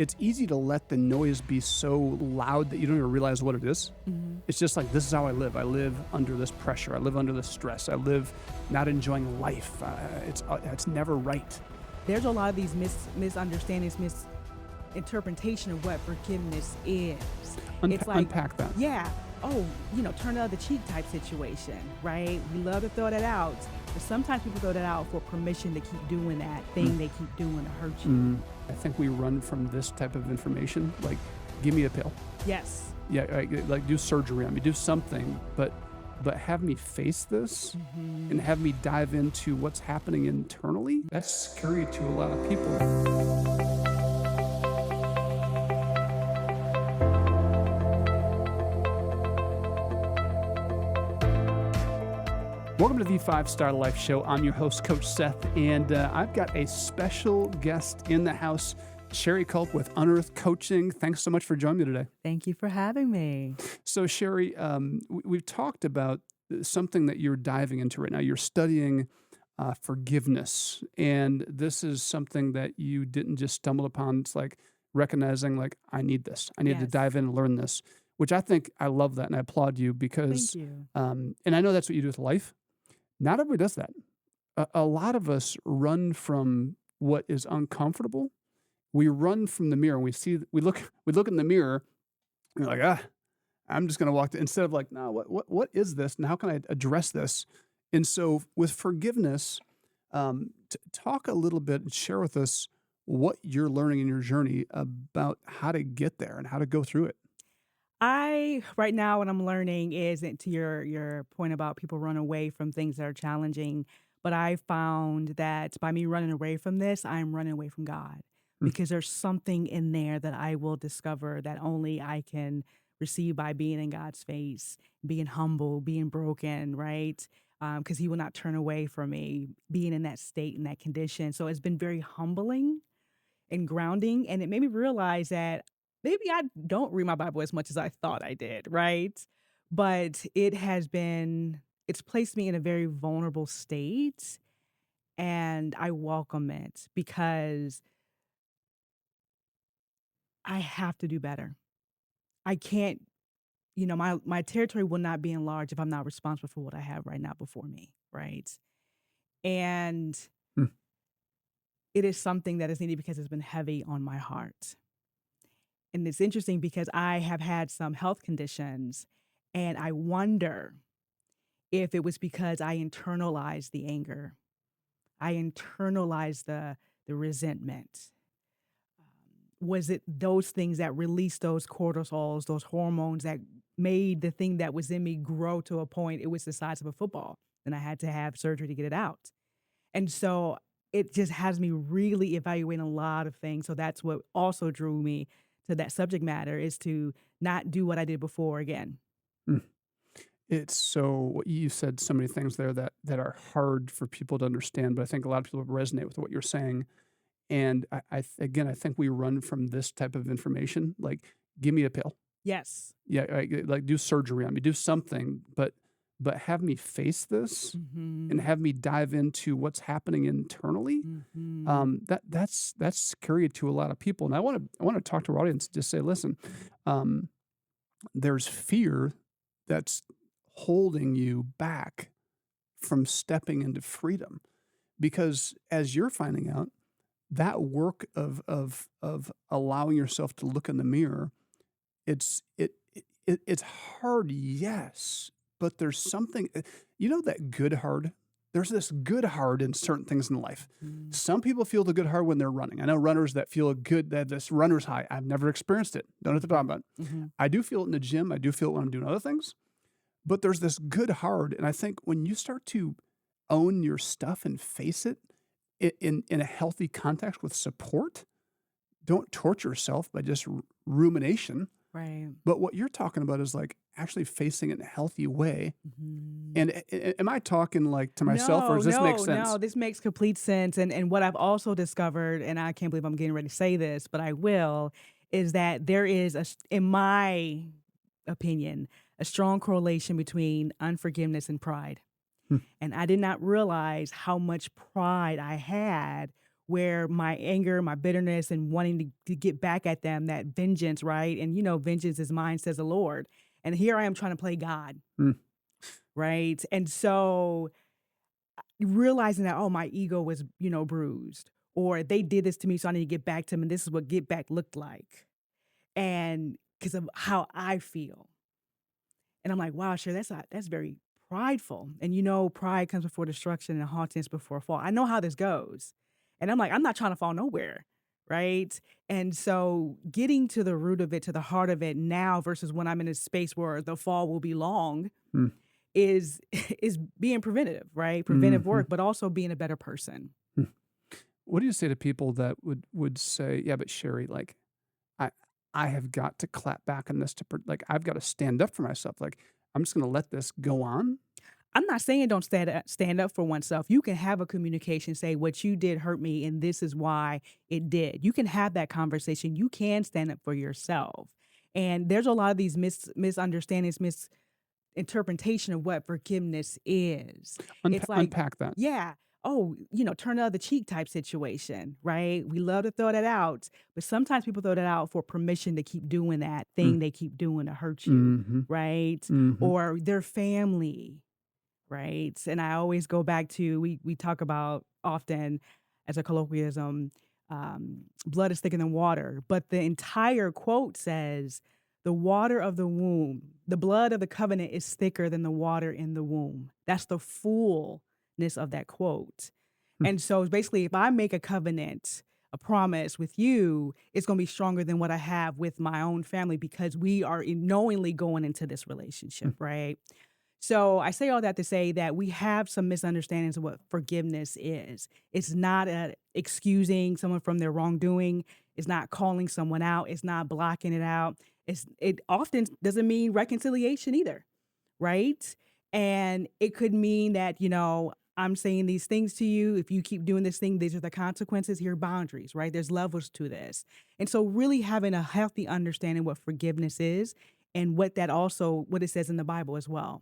it's easy to let the noise be so loud that you don't even realize what it is. Mhm. It's just like, this is how I live. I live under this pressure. I live under this stress. I live not enjoying life. It's never right. There's a lot of these misunderstandings, misinterpretation of what forgiveness is. It's like, Unpack that. yeah, oh, turn the other cheek type situation, right? We love to throw that out. But sometimes people throw that out for permission to keep doing that thing they keep doing to hurt you. I think we run from this type of information. Like, give me a pill. Yes. Yeah, like do surgery on me, do something, but have me face this and have me dive into what's happening internally. That's scary to a lot of people. Welcome to the 5-Star Life Show. I'm your host, Coach Seth, and I've got a special guest in the house, Cherri Kulp with Unearth Coaching. Thanks so much for joining me today. Thank you for having me. So, Cherri, we've talked about something that you're diving into right now. You're studying forgiveness, and this is something that you didn't just stumble upon. It's like recognizing, like, I need this. I need to Yes. dive in and learn this, which I love that, and I applaud you Thank because, you. and I know that's what you do with life. Not everybody does that. A lot of us run from what is uncomfortable. We run from the mirror and we look in the mirror and we're like, I'm just going to instead of like, no, what is this? And how can I address this? And so with forgiveness, talk a little bit and share with us what you're learning in your journey about how to get there and how to go through it. Right now, what I'm learning is to your point about people run away from things that are challenging. But I found that by me running away from this, I'm running away from God Mm. because there's something in there that I will discover that only I can receive by being in God's face, being humble, being broken, right? Because He will not turn away from me, being in that state, in that condition. So it's been very humbling and grounding, and it made me realize that maybe I don't read my Bible as much as I thought I did, right? But it's placed me in a very vulnerable state, and I welcome it because I have to do better. I can't, my territory will not be enlarged if I'm not responsible for what I have right now before me, right? And Mm. it is something that is needed because it's been heavy on my heart. And it's interesting because I have had some health conditions, and I wonder if it was because I internalized the anger. I internalized the resentment. Was it those things that released those cortisols, those hormones that made the thing that was in me grow to a point it was the size of a football? And I had to have surgery to get it out. And so it just has me really evaluating a lot of things. So that's what also drew me to that subject matter, is to not do what I did before again. Mm. It's so you said so many things there that are hard for people to understand, but I think a lot of people resonate with what you're saying. And again, I think we run from this type of information. Like, give me a pill. Yes. Yeah, like do surgery on me, do something, but have me face this and Mhm. have me dive into what's happening internally. Mhm. That's scary to a lot of people. And I want to talk to our audience, just say, listen, um, there's fear that's holding you back from stepping into freedom, because as you're finding out, that work of allowing yourself to look in the mirror, it's hard, yes, but there's something, that good hard. There's this good hard in certain things in life. Mhm. Some people feel the good hard when they're running. I know runners that feel good, that this runner's high. I've never experienced it. Don't have to talk about it. Mhm. I do feel it in the gym. I do feel it when I'm doing other things. But there's this good hard, and I think when you start to own your stuff and face it in a healthy context with support, don't torture yourself by just rumination. Right. But what you're talking about is like actually facing it in a healthy way. Mhm. And am I talking like to myself, or No, does this make no, sense? no, this makes complete sense, and what I've also discovered, and I can't believe I'm getting ready to say this, but I will, is that there is in my opinion, a strong correlation between unforgiveness and pride. Hmm. And I did not realize how much pride I had where my anger, my bitterness, and wanting to get back at them, that vengeance, right? And vengeance is mine, says the Lord. And here I am trying to play God, Mm, right? And so realizing that, oh, my ego was, bruised, or they did this to me, so I need to get back to them. And this is what get back looked like. And because of how I feel. And I'm like, wow, sure, that's very prideful. And pride comes before destruction and haughtiness before a fall. I know how this goes. And I'm like, I'm not trying to fall nowhere. Right. And so getting to the root of it, to the heart of it now versus when I'm in a space where the fall will be long mm, is is being preventative, right? Preventive mhm, work, but also being a better person. mm. What do you say to people that would say, "Yeah, but Sherry, like, I I have got to clap back on this like, I've got to stand up for myself. Like, I'm just gonna let this go on?" I'm not saying don't stand up for oneself. You can have a communication, say what you did hurt me and this is why it did. You can have that conversation. You can stand up for yourself. And there's a lot of these misunderstandings, misinterpretation of what forgiveness is. It's like, Unpack that. yeah, oh, turn the other cheek type situation, right? We love to throw that out, but sometimes people throw that out for permission to keep doing that Mm, thing they keep doing to hurt you, mhm, right? mhm, Or their family, right? And I always go back to we talk about often as a colloquialism, blood is thicker than water, but the entire quote says, "The water of the womb, the blood of the covenant is thicker than the water in the womb." That's the fullness of that quote. mm, And so it's basically, if I make a covenant, a promise with you, it's going to be stronger than what I have with my own family because we are knowingly going into this mm. relationship, right? So I say all that to say that we have some misunderstandings of what forgiveness is. It's not excusing someone from their wrongdoing. It's not calling someone out. It's not blocking it out. It often doesn't mean reconciliation either, right? And it could mean that, I'm saying these things to you. If you keep doing this thing, these are the consequences. Here are boundaries, right? There's levels to this. And so really having a healthy understanding what forgiveness is and what it says in the Bible as well.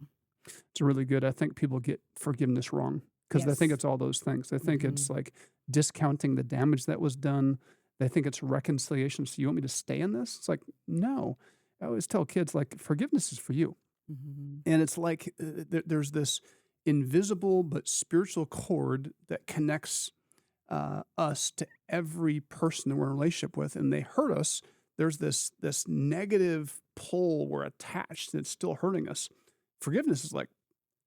It's really good. I think people get forgiveness wrong because they think Yes. it's all those things. They think it's Mhm. like discounting the damage that was done. They think it's reconciliation. So you want me to stay in this? It's like, no. I always tell kids, like, forgiveness is for you. Mhm. And it's like there's this invisible but spiritual cord that connects us to every person that we're in a relationship with, and they hurt us. There's this negative pull we're attached that's still hurting us. Forgiveness is like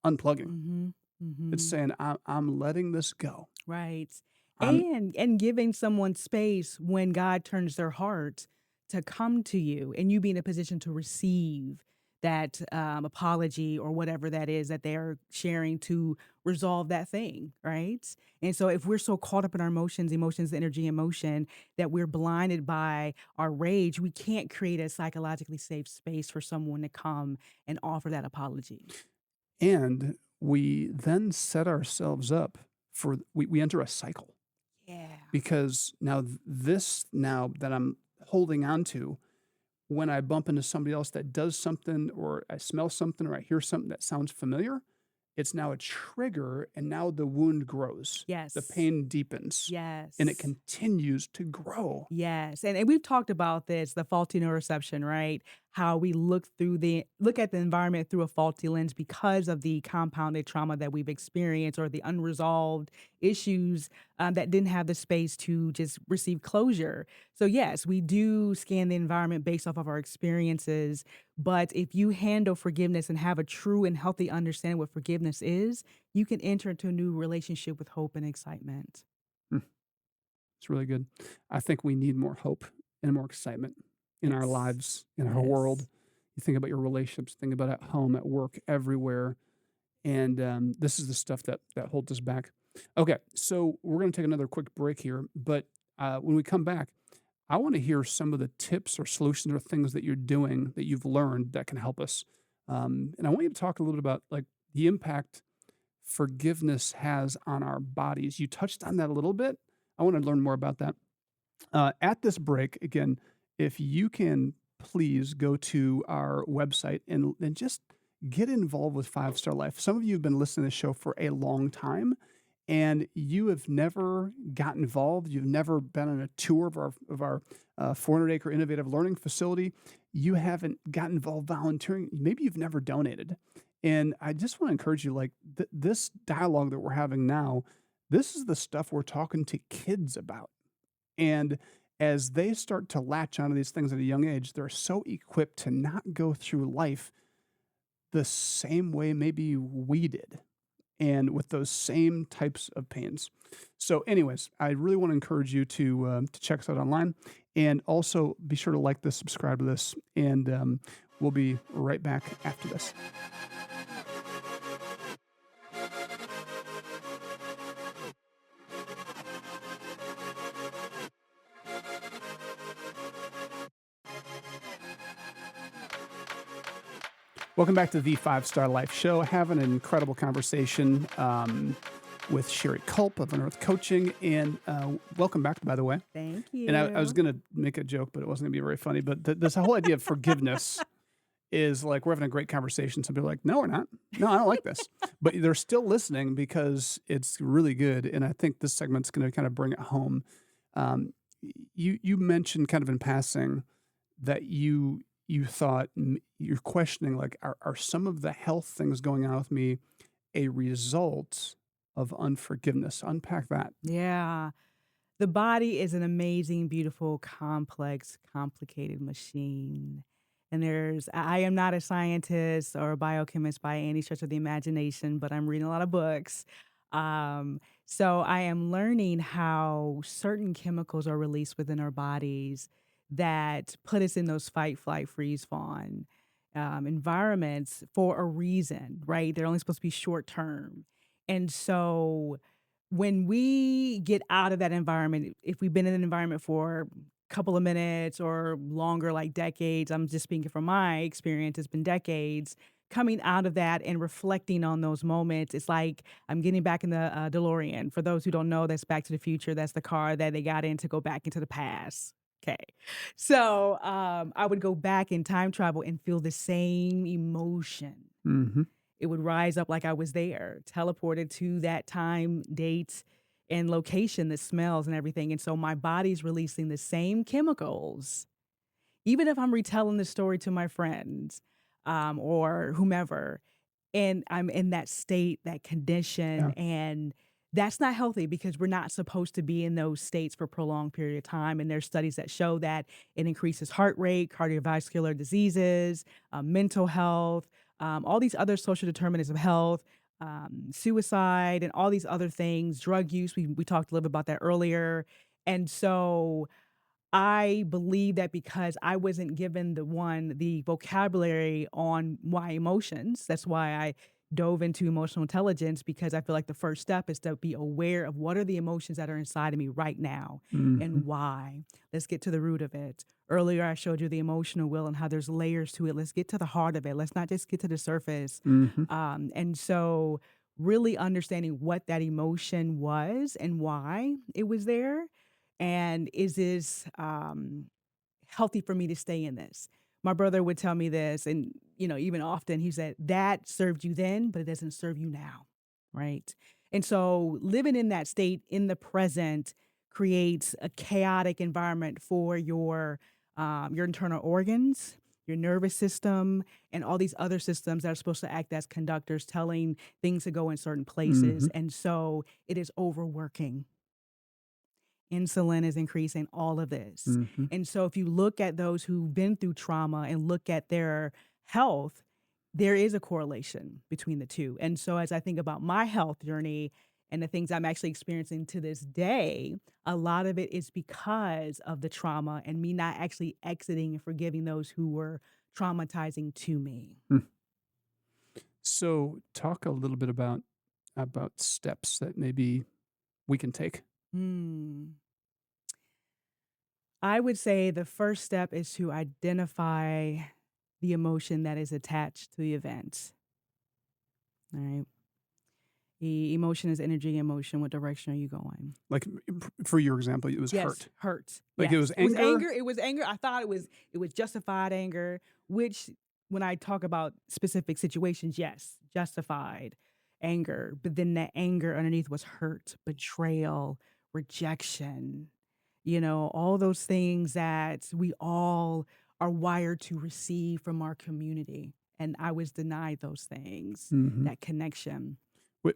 unplugging. Mhm. It's Mhm. saying, I'm letting this go. Right. I'm And giving someone space when God turns their heart to come to you and you be in a position to receive that apology or whatever that is that they're sharing to resolve that thing, right? And so if we're so caught up in our emotions, energy, emotion, that we're blinded by our rage, we can't create a psychologically safe space for someone to come and offer that apology. and we then set ourselves up for we enter a cycle Yeah. because this now that I'm holding on to, when I bump into somebody else that does something or I smell something or I hear something that sounds familiar, it's now a trigger and now the wound grows. The Yes. pain deepens and it Yes. continues to grow. Yes, and we've talked about this, the faulty neuroception, right? How we look at the environment through a faulty lens because of the compounded trauma that we've experienced or the unresolved issues that didn't have the space to just receive closure. So yes, we do scan the environment based off of our experiences, but if you handle forgiveness and have a true and healthy understanding what forgiveness is, you can enter into a new relationship with hope and excitement. Mm, it's really good. I think we need more hope and more excitement in our Yes. lives, in our world. Yes. You think about your relationships, think about at home, at work, everywhere. And this is the stuff that holds us back. Okay, so we're going to take another quick break here, but when we come back, I want to hear some of the tips or solutions or things that you're doing that you've learned that can help us. And I want you to talk a little bit about like the impact forgiveness has on our bodies. You touched on that a little bit. I want to learn more about that. At this break, again, if you can please go to our website and just get involved with Five Star Life. Some of you have been listening to the show for a long time, and you have never got involved, you've never been on a tour of our 400-acre innovative learning facility, you haven't got involved volunteering, maybe you've never donated. And I just want to encourage you, like this dialogue that we're having now, this is the stuff we're talking to kids about. And as they start to latch onto these things at a young age, they're so equipped to not go through life the same way maybe we did and with those same types of pains. So, anyways, I really want to encourage you to check us out online, and also be sure to like this, subscribe to this, and we'll be right back after this. Welcome back to the Five Star Life Show. Having an incredible conversation with Cherri Kulp of Unearth Coaching, and welcome back, by the way. Thank And I was you. going to make a joke, but it wasn't going to be very funny. But this whole idea of forgiveness is like we're having a great conversation. Some people are like, no, we're not. No, I don't like this. But they're still listening because it's really good. And I think this segment's going to kind of bring it home. Um, you mentioned kind of in passing that you thought you're questioning like are some of the health things going on with me a result of unforgiveness? Unpack that. Yeah. The body is an amazing, beautiful, complex, complicated machine. And I am not a scientist or a biochemist by any stretch of the imagination, but I'm reading a lot of books. So I am learning how certain chemicals are released within our bodies that put us in those fight, flight, freeze, fawn environments for a reason, right? They're only supposed to be short term. And so when we get out of that environment, if we've been in an environment for a couple of minutes or longer, like decades, I'm just speaking from my experience, it's been decades. Coming out of that and reflecting on those moments, it's like I'm getting back in the DeLorean. For those who don't know, that's Back to the Future. That's the car that they got in to go back into the past. Okay. So I would go back in time travel and feel the same emotion. Hmm. It would rise up like I was there, teleported to that time, date, and location, the smells and everything, and so my body's releasing the same chemicals, even if I'm retelling the story to my friends, or whomever, and I'm in that state, that condition, Yeah. and that's not healthy because we're not supposed to be in those states for a prolonged period of time, and there's studies that show that it increases heart rate, cardiovascular diseases, mental health, all these other social determinants of health, suicide, and all these other things, drug use. We talked a little bit about that earlier, and so I believe that because I wasn't given the vocabulary on my emotions, that's why I dove into emotional intelligence because I feel like the first step is to be aware of what are the emotions that are inside of me right now Hmm. and why. Let's get to the root of it. Earlier, I showed you the emotional wheel and how there's layers to it. Let's get to the heart of it. Let's not just get to the surface. Hmm. And so, really understanding what that emotion was and why it was there and is this healthy for me to stay in this? My brother would tell me this, and even often he said, that served you then, but it doesn't serve you now. Right. And so living in that state in the present creates a chaotic environment for your internal organs, your nervous system, and all these other systems that are supposed to act as conductors, telling things to go in certain places. Hmm. And so it is overworking. Insulin is increasing, all of this. Hmm. And so if you look at those who've been through trauma and look at their health, there is a correlation between the two. And so as I think about my health journey and the things I'm actually experiencing to this day, a lot of it is because of the trauma and me not actually exiting and forgiving those who were traumatizing to me. So, talk a little bit about steps that maybe we can take. Hmm. I would say the first step is to identify the emotion that is attached to the event. All right. The emotion is energy, emotion. What direction are you going? Like for your example, it was Yes, hurt. hurt. Like it was Yes. It was anger. anger. It was anger. I thought it was justified anger, which when I talk about specific situations, yes, justified. anger, but then that anger underneath was hurt, betrayal, rejection, all those things that we all are wired to receive from our community. And I was denied those things, Mhm. that connection.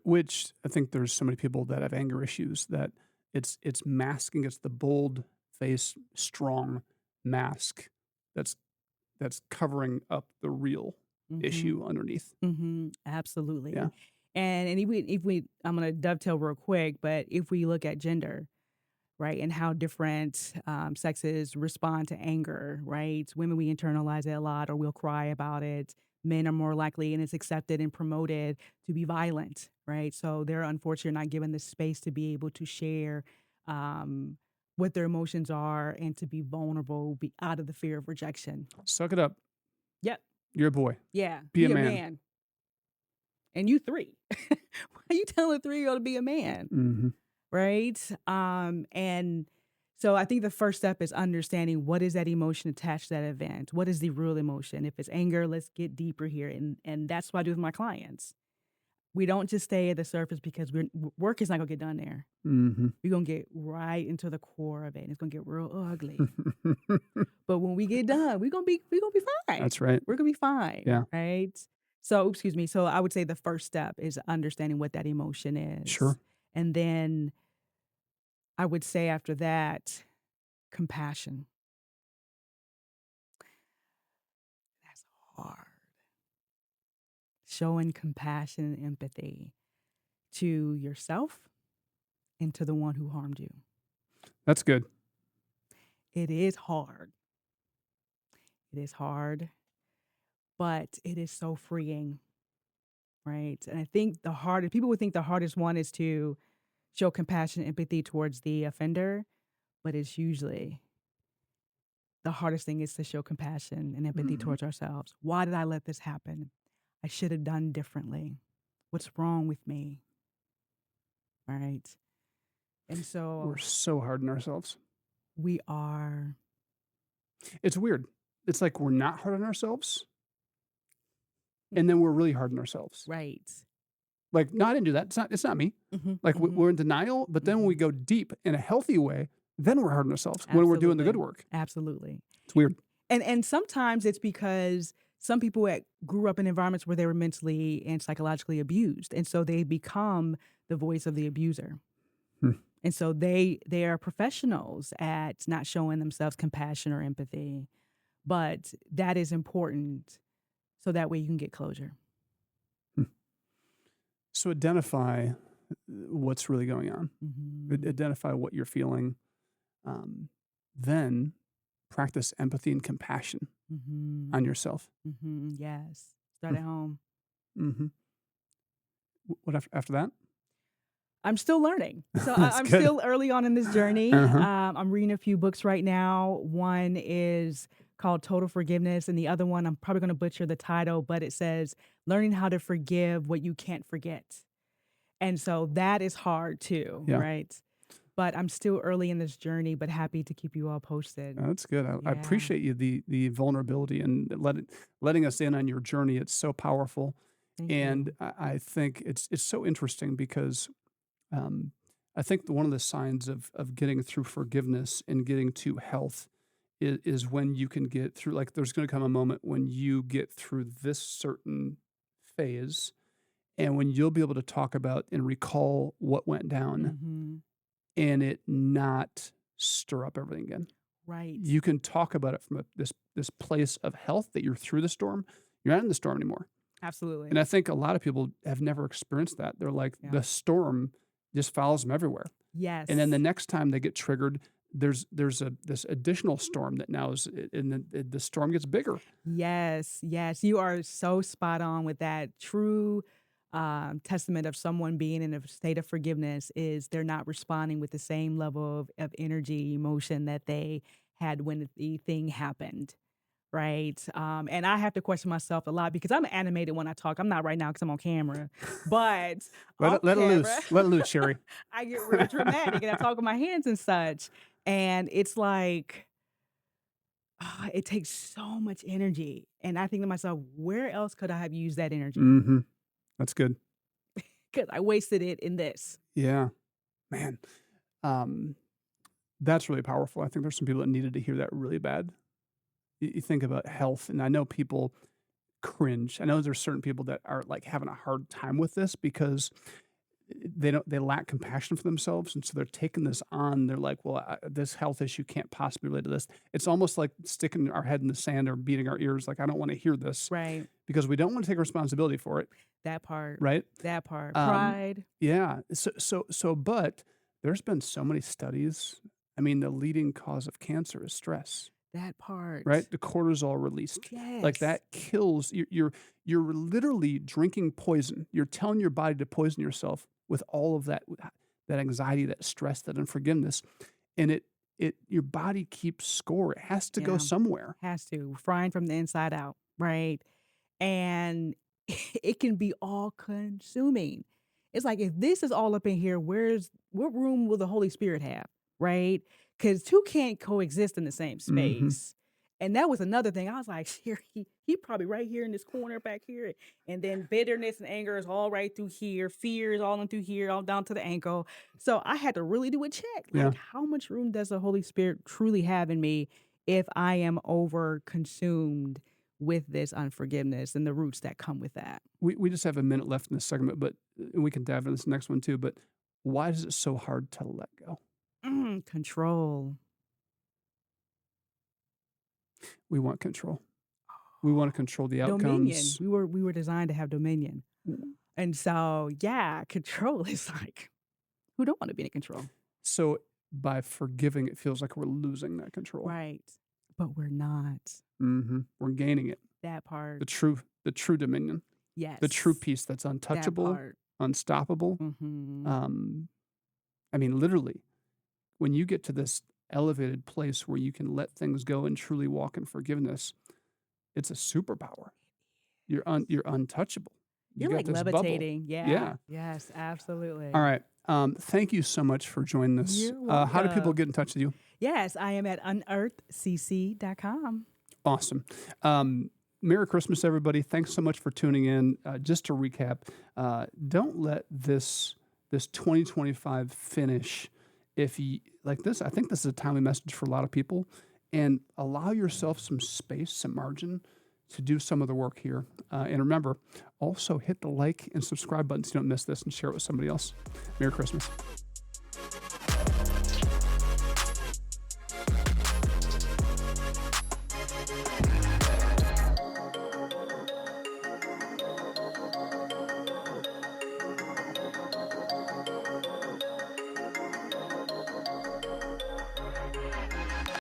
Which I think there's so many people that have anger issues that it's masking. It's the bold face, strong mask that's that's covering up the real Mhm. issue underneath. Mhm. Absolutely. Yeah. And if we I'm gonna dovetail real quick, but if we look at gender, right, and how different sexes respond to anger, right? Women, we internalize it a lot or we'll cry about it. Men are more likely, and it's accepted and promoted to be violent, right? So they're unfortunately not given the space to be able to share um, what their emotions are and to be vulnerable, be out of the fear of rejection. Suck it up. Yep. You're a boy. Yeah. Be a Be a man. man. And you three. Why are you telling a 3-year-old to be a man? Mhm. Right? And so I think the first step is understanding what is that emotion attached to that event? What is the real emotion? If it's anger, let's get deeper here. And that's what I do with my clients. We don't just stay at the surface because work is not gonna get done there. Mhm. We're gonna get right into the core of it. And it's gonna get real ugly. But when we get done, we're gonna be fine. That's right. We're gonna be fine, Yeah. right? So, excuse me. So I would say the first step is understanding what that emotion is. Sure. And then I would say after that, compassion. That's hard. Showing compassion and empathy to yourself and to the one who harmed you. That's good. It is hard. It is hard, but it is so freeing, right? And I think the hardest people would think the hardest one is to show compassion and empathy towards the offender, but it's usually the hardest thing is to show compassion and empathy Mhm. towards ourselves. Why did I let this happen? I should have done differently. What's wrong with me? Right. And We're so so hard on ourselves. we are It's weird. It's like we're not hard on ourselves, mm, and then we're really hard on ourselves. right. Like, "No, I didn't do that. It's not me." Mhm, Like, mhm, we're in denial, but then when we mhm. go deep in a healthy way, then we're hard on ourselves when we're doing the good Absolutely. work. Absolutely. It's weird. And sometimes it's because some people grew up in environments where they were mentally and psychologically abused, and so they become the voice of the abuser. Hmm. And so they are professionals at not showing themselves compassion or empathy, but that is important so that way you can get closure. Hmm. So identify what's really going on. Mhm. Identify what you're feeling. Um, then practice empathy and compassion Mhm. on yourself. Mhm. Yes. Start Hmm. at home. Mhm. What after that? I'm still learning. So That's I'm good. still early on in this journey. Uh-huh. I'm reading a few books right now. One is called Total Forgiveness, and the other one, I'm probably going to butcher the title, but it says Learning How to Forgive What You Can't Forget. And so that is hard too, Yeah. right? But I'm still early in this journey, but happy to keep you all posted. That's good. I Yeah. appreciate you the vulnerability and letting us in on your journey. It's so powerful, Thank and you. I think it's so interesting because um, I think one of the signs of getting through forgiveness and getting to health is when you can get through. Like, there's going to come a moment when you get through this certain phase, and when you'll be able to talk about and recall what went down, Hmm. and it not stir up everything again. Right. You can talk about it from this place of health that you're through the storm. You're not in the storm anymore. And Absolutely. I think a lot of people have never experienced that. They're like, Yeah. the storm just follows them everywhere. And then the Yes. next time they get triggered, there's this additional storm that now is, and the storm gets bigger. Yes, yes, you are so spot on with that. True testament of someone being in a state of forgiveness is they're not responding with the same level of energy, emotion that they had when the thing happened. Right. And I have to question myself a lot because I'm animated when I talk. I'm not right now because I'm on camera, but off Let it camera, loose. Let it loose, Cherry. I get real dramatic and I talk with my hands and such. And it's like, it takes so much energy, and I think to myself, "Where else could I have used that energy?" Hmm. That's good. because I wasted it in this. Yeah, man. Um, that's really powerful. I think there's some people that needed to hear that really bad. You think about health, and I know people cringe. I know there's certain people that are like having a hard time with this because they lack compassion for themselves, and so they're taking this on. They're like, "Well, this health issue can't possibly relate to this." It's almost like sticking our head in the sand or beating our ears. Like, I don't want to hear this Right. because we don't want to take responsibility for it, That part. right? That part. Um, Pride. yeah. But there's been so many studies. I mean, the leading cause of cancer is stress. That part. Right? The cortisol released. Like, Yes. that kills you're literally drinking poison. You're telling your body to poison yourself with all of that anxiety, that stress, that unforgiveness, and it your body keeps score. It has to go Yeah. somewhere. Has to. Frying from the inside out. Right. And it can be all consuming. It's like, if this is all up in here, what room will the Holy Spirit have? Right? Because two can't coexist in the same Mhm. space. And that was another thing. I was like, he probably right here in this corner back here. And then bitterness and anger is all right through here. Fear is all in through here, all down to the ankle. So I had to really do a check. Yeah. Like, how much room does the Holy Spirit truly have in me if I am over consumed with this unforgiveness and the roots that come with that? We just have a minute left in this segment, but and we can dive into this next one too, but why is it so hard to let go? Control. We want control. We wanna control the Dominion. outcomes. We were designed to have dominion. And so, yeah, control is like, who don't want to be in control? So, by forgiving, it feels like we're losing that control. Right. But we're not. We're gaining it. That The part. true dominion, the true Yes. peace that's That untouchable, part. unstoppable. Mhm. Um, I mean, literally, when you get to this elevated place where you can let things go and truly walk in forgiveness, it's a superpower. You're untouchable. You You're got like this bubble. levitating. Yeah. Yeah. Yes, All absolutely. right. Thank you so much for joining us. You're How do people welcome. get in touch with you? Yes, I am at unearthcc.com. Awesome. Merry Christmas, everybody. Thanks so much for tuning in. Just to recap, don't let this 2025 finish if you like this. I think this is a timely message for a lot of people, and allow yourself some space, some margin to do some of the work here. And remember, also hit the like and subscribe button so you don't miss this, and share it with somebody else. Merry Christmas.